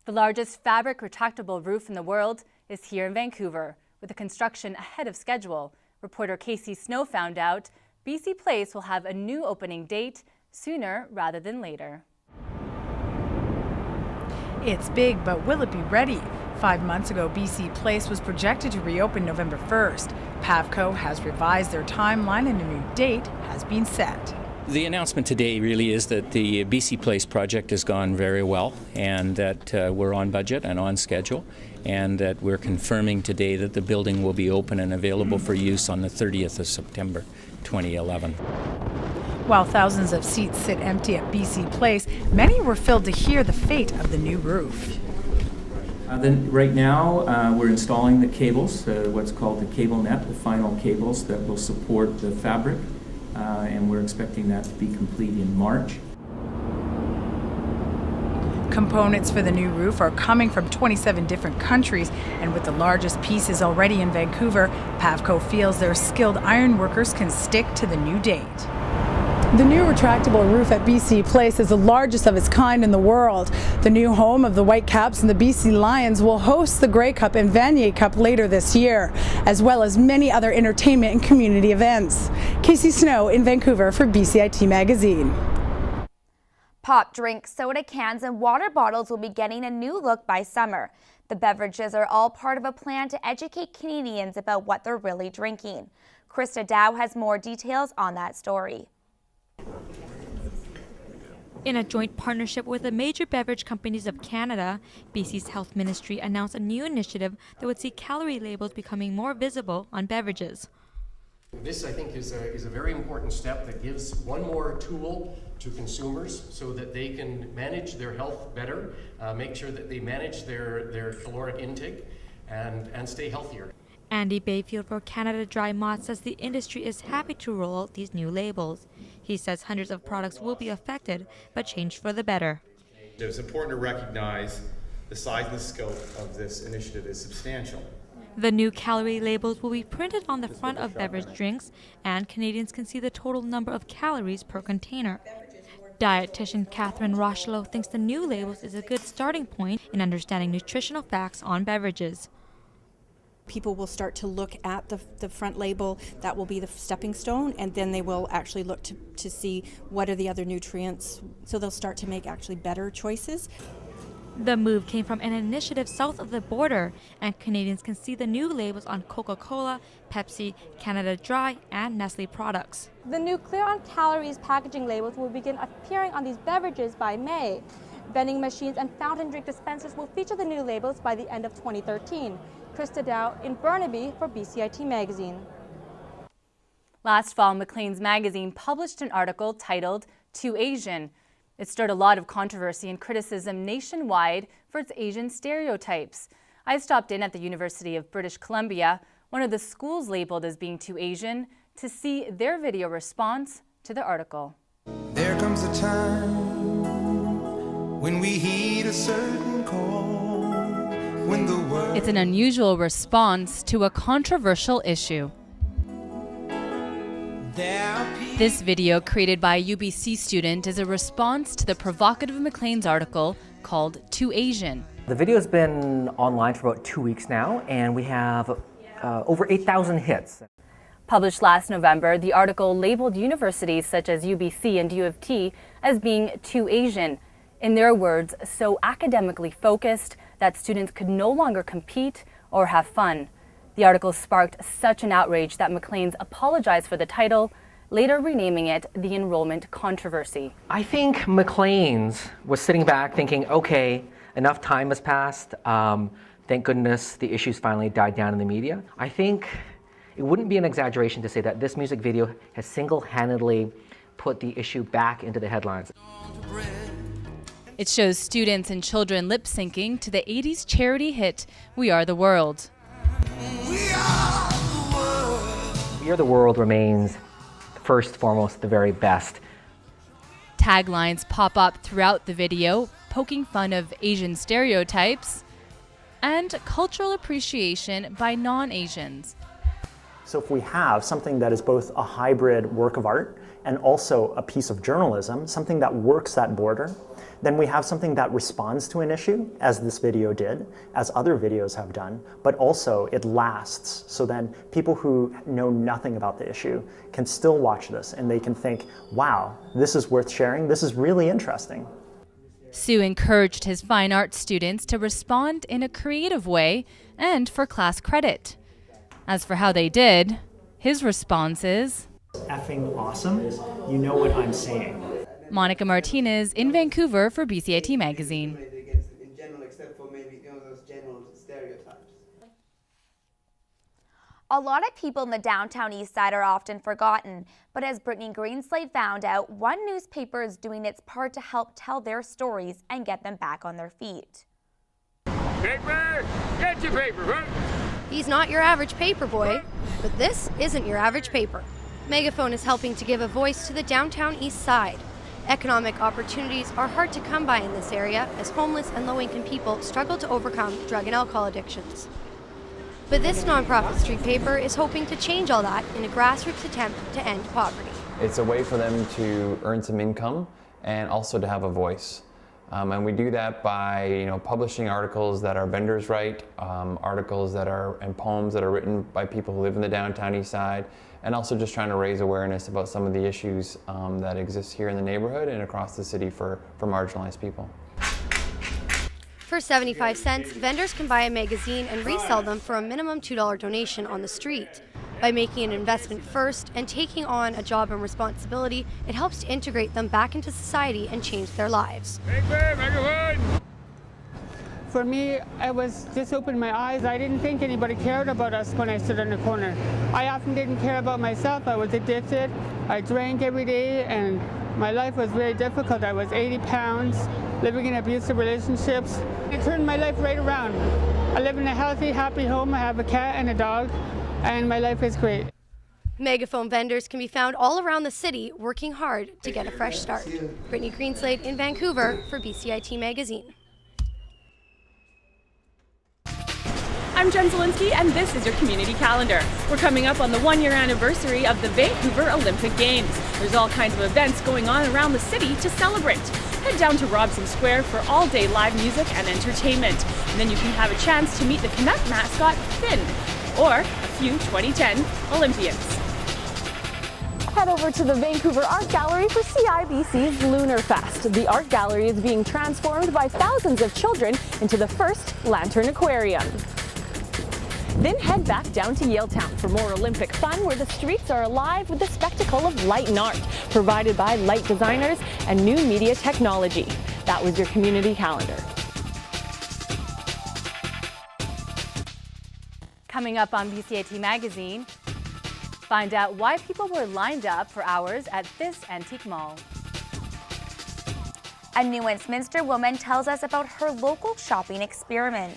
The largest fabric retractable roof in the world is here in Vancouver, with the construction ahead of schedule. Reporter Casey Snow found out BC Place will have a new opening date sooner rather than later. It's big, but will it be ready? 5 months ago, BC Place was projected to reopen November 1st. Pavco has revised their timeline and a new date has been set. The announcement today really is that the BC Place project has gone very well and that we're on budget and on schedule, and that we're confirming today that the building will be open and available for use on the 30th of September 2011. While thousands of seats sit empty at BC Place, many were filled to hear the fate of the new roof. Right now, we're installing the cables, what's called the cable net, the final cables that will support the fabric, and we're expecting that to be complete in March. Components for the new roof are coming from 27 different countries, and with the largest pieces already in Vancouver, Pavco feels their skilled ironworkers can stick to the new date. The new retractable roof at BC Place is the largest of its kind in the world. The new home of the Whitecaps and the BC Lions will host the Grey Cup and Vanier Cup later this year, as well as many other entertainment and community events. Casey Snow in Vancouver for BCIT Magazine. Pop, drinks, soda cans, and water bottles will be getting a new look by summer. The beverages are all part of a plan to educate Canadians about what they're really drinking. Krista Dow has more details on that story. In a joint partnership with the major beverage companies of Canada, BC's Health Ministry announced a new initiative that would see calorie labels becoming more visible on beverages. This, I think, is a very important step that gives one more tool to consumers so that they can manage their health better, make sure that they manage their caloric intake, and stay healthier. Andy Bayfield for Canada Dry Malt says the industry is happy to roll out these new labels. He says hundreds of products will be affected, but changed for the better. It's important to recognize the size and the scope of this initiative is substantial. The new calorie labels will be printed on the front of beverage drinks, and Canadians can see the total number of calories per container. Dietitian Catherine Rochelow thinks the new labels is a good starting point in understanding nutritional facts on beverages. People will start to look at the front label. That will be the stepping stone, and then they will actually look to see what are the other nutrients. So they'll start to make actually better choices. The move came from an initiative south of the border, and Canadians can see the new labels on Coca-Cola, Pepsi, Canada Dry, and Nestle products. The new Clear on Calories packaging labels will begin appearing on these beverages by May. Vending machines and fountain drink dispensers will feature the new labels by the end of 2013. Krista Dow in Burnaby for BCIT Magazine. Last fall, MacLeans magazine published an article titled "Too Asian." It stirred a lot of controversy and criticism nationwide for its Asian stereotypes. I stopped in at the University of British Columbia, one of the schools labeled as being too Asian, to see their video response to the article. There comes a time when we heed a certain call, when the world... It's an unusual response to a controversial issue. This video, created by a UBC student, is a response to the provocative MacLeans article called "Too Asian." The video has been online for about 2 weeks now, and we have over 8,000 hits. Published last November, the article labeled universities such as UBC and U of T as being too Asian. In their words, so academically focused that students could no longer compete or have fun. The article sparked such an outrage that MacLeans apologized for the title, later renaming it the enrollment controversy. I think MacLeans was sitting back thinking, okay, enough time has passed. Thank goodness the issues finally died down in the media. I think it wouldn't be an exaggeration to say that this music video has single-handedly put the issue back into the headlines. It shows students and children lip-syncing to the 80s charity hit, "We Are the World." We are the world. We Are the World remains, first, foremost, the very best. Taglines pop up throughout the video, poking fun of Asian stereotypes and cultural appreciation by non-Asians. So if we have something that is both a hybrid work of art and also a piece of journalism, something that works that border, then we have something that responds to an issue, as this video did, as other videos have done, but also it lasts. So then people who know nothing about the issue can still watch this and they can think, wow, this is worth sharing, this is really interesting. Sue encouraged his fine arts students to respond in a creative way and for class credit. As for how they did, his response is, effing awesome, you know what I'm saying. Monica Martinez in Vancouver for BCIT Magazine. A lot of people in the downtown east side are often forgotten, but as Brittany Greenslade found out, one newspaper is doing its part to help tell their stories and get them back on their feet. Paper! Get your paper, huh? He's not your average paper boy, but this isn't your average paper. Megaphone is helping to give a voice to the downtown east side. Economic opportunities are hard to come by in this area as homeless and low-income people struggle to overcome drug and alcohol addictions. But this nonprofit street paper is hoping to change all that in a grassroots attempt to end poverty. It's a way for them to earn some income and also to have a voice. And we do that by publishing articles that our vendors write, articles and poems that are written by people who live in the downtown east side, and also just trying to raise awareness about some of the issues that exist here in the neighborhood and across the city for marginalized people. For 75 cents, vendors can buy a magazine and resell them for a minimum $2 donation on the street. By making an investment first and taking on a job and responsibility, it helps to integrate them back into society and change their lives. For me, it was just opened my eyes. I didn't think anybody cared about us when I stood in the corner. I often didn't care about myself. I was addicted. I drank every day, and my life was very difficult. I was 80 pounds, living in abusive relationships. It turned my life right around. I live in a healthy, happy home. I have a cat and a dog, and my life is great. Megaphone vendors can be found all around the city working hard to get a fresh start. Brittany Greenslade in Vancouver for BCIT Magazine. I'm Jen Zielinski, and this is your community calendar. We're coming up on the one-year anniversary of the Vancouver Olympic Games. There's all kinds of events going on around the city to celebrate. Head down to Robson Square for all-day live music and entertainment. And then you can have a chance to meet the Canuck mascot, Finn, or a few 2010 Olympians. Head over to the Vancouver Art Gallery for CIBC's Lunar Fest. The art gallery is being transformed by thousands of children into the first Lantern Aquarium. Then head back down to Yaletown for more Olympic fun, where the streets are alive with the spectacle of light and art, provided by light designers and new media technology. That was your community calendar. Coming up on BCIT Magazine, find out why people were lined up for hours at this antique mall. A New Westminster woman tells us about her local shopping experiment.